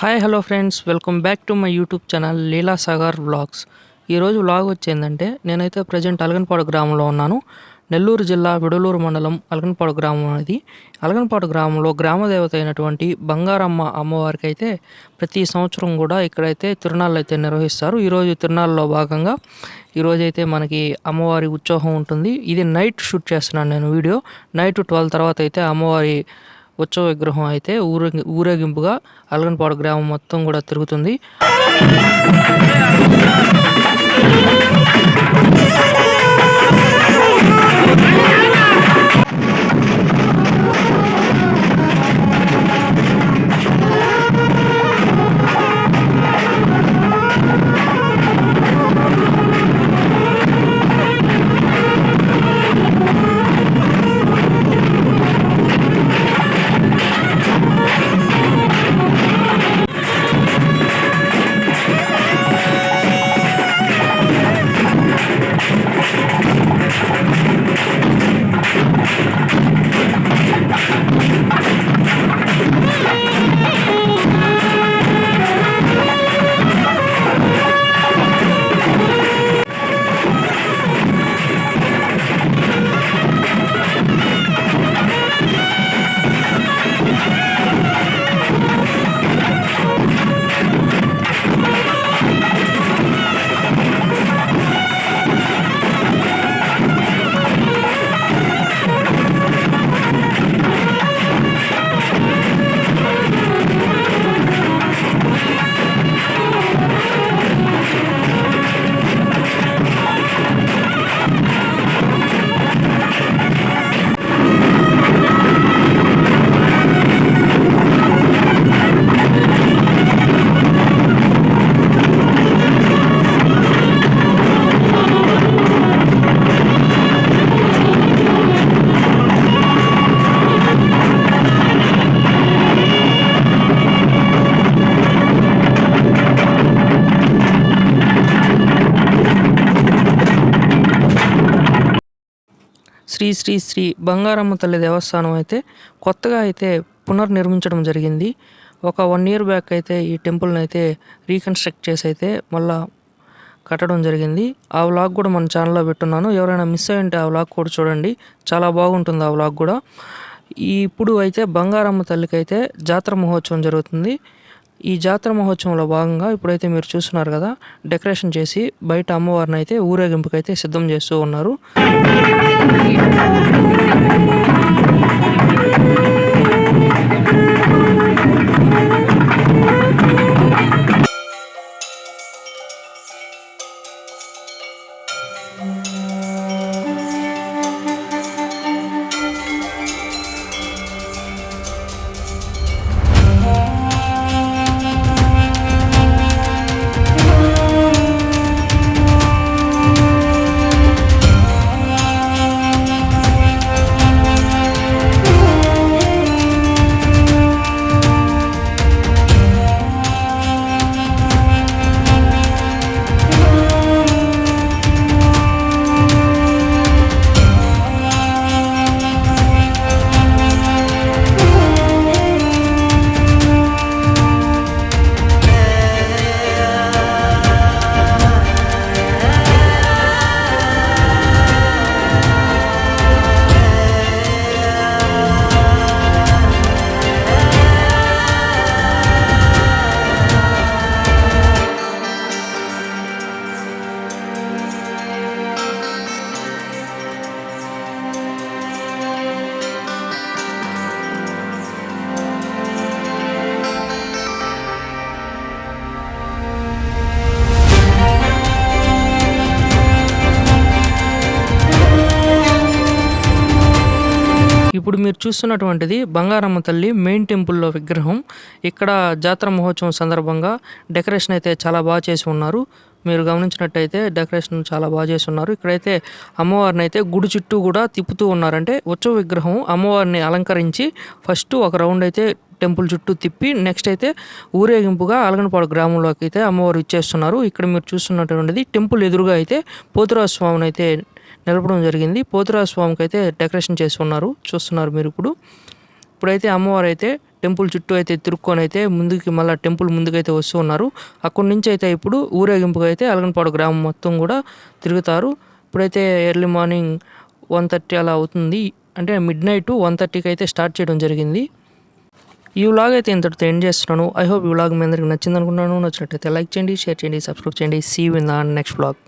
Hi hello friends, welcome back to my YouTube channel Leela Sagar vlogs. ఈరోజు vlog వచ్చేందంటే నేనైతే present అలగనపాడు గ్రామంలో ఉన్నాను. నెల్లూరు జిల్లా విడలూరు మండలం అలగనపాడు గ్రామం అనేది. అలగనపాడు గ్రామంలో గ్రామదేవత అయినటువంటి బంగారమ్మ అమ్మవారికి అయితే ప్రతి సంవత్సరం కూడా ఇక్కడైతే తిరునాళ్ళు అయితే నిర్వహిస్తారు. ఈరోజు తిరునాళ్ళలో భాగంగా ఈరోజైతే మనకి అమ్మవారి ఉత్సవం ఉంటుంది. ఇది నైట్ షూట్ చేస్తున్నాను నేను వీడియో. నైట్ 12 తర్వాత అయితే అమ్మవారి ఉత్సవ విగ్రహం అయితే ఊరేగింపుగా అలగనపాడు గ్రామం మొత్తం కూడా తిరుగుతుంది. శ్రీ శ్రీ శ్రీ బంగారమ్మ తల్లి దేవస్థానం అయితే కొత్తగా అయితే పునర్నిర్మించడం జరిగింది. ఒక 1 year బ్యాక్ అయితే ఈ టెంపుల్ని అయితే రీకన్స్ట్రక్ట్ చేసి అయితే మళ్ళా కట్టడం జరిగింది. ఆ వ్లాగ్ కూడా మన ఛానల్లో పెట్టున్నాను. ఎవరైనా మిస్ అయ్యింటే ఆ వ్లాగ్ కూడా చూడండి, చాలా బాగుంటుంది ఆ వ్లాగ్ కూడా. ఇప్పుడు అయితే బంగారమ్మ తల్లికి అయితే జాతర మహోత్సవం జరుగుతుంది. ఈ జాతర మహోత్సవంలో భాగంగా ఇప్పుడైతే మీరు చూస్తున్నారు కదా, డెకరేషన్ చేసి బయట అమ్మవారిని అయితే ఊరేగింపుకైతే సిద్ధం చేస్తూ ఉన్నారు. ఇప్పుడు మీరు చూస్తున్నటువంటిది బంగారమ్మ తల్లి మెయిన్ టెంపుల్లో విగ్రహం. ఇక్కడ జాతర మహోత్సవం సందర్భంగా డెకరేషన్ అయితే చాలా బాగా చేసి ఉన్నారు. మీరు గమనించినట్టయితే డెకరేషన్ చాలా బాగా చేసి ఉన్నారు. ఇక్కడైతే అమ్మవారిని అయితే గుడి చుట్టూ కూడా తిప్పుతూ ఉన్నారంటే ఉత్సవ విగ్రహం అమ్మవారిని అలంకరించి ఫస్ట్ ఒక రౌండ్ అయితే టెంపుల్ చుట్టూ తిప్పి నెక్స్ట్ అయితే ఊరేగింపుగా అలగనపాడు గ్రామంలోకి అయితే అమ్మవారు ఇచ్చేస్తున్నారు. ఇక్కడ మీరు చూస్తున్నటువంటిది టెంపుల్ ఎదురుగా అయితే పోతురాజు స్వామిని అయితే నిలపడం జరిగింది. పోతురాజు స్వామికి అయితే డెకరేషన్ చేసి ఉన్నారు, చూస్తున్నారు మీరు. ఇప్పుడైతే అమ్మవారు అయితే టెంపుల్ చుట్టూ అయితే తిరుక్కొని అయితే ముందుకి మళ్ళీ టెంపుల్ ముందుకైతే వస్తూ ఉన్నారు. అక్కడి నుంచి అయితే ఇప్పుడు ఊరేగింపుగా అయితే అలగనపాడు గ్రామం మొత్తం కూడా తిరుగుతారు. ఇప్పుడైతే ఎర్లీ మార్నింగ్ 1:30 అలా అవుతుంది. అంటే మిడ్ నైట్ 1:30కి అయితే స్టార్ట్ చేయడం జరిగింది. ఈ వ్లాగ్ అయితే ఇంతటితో ఎండ్ చేస్తున్నాను. ఐ హోప్ ఈ వ్లాగ్ మీ అందరికి నచ్చింది అనుకుంటున్నాను. నచ్చినట్టయితే లైక్ చేయండి, షేర్ చేయండి, సబ్స్క్రైబ్ చేయండి. See you in the next vlog.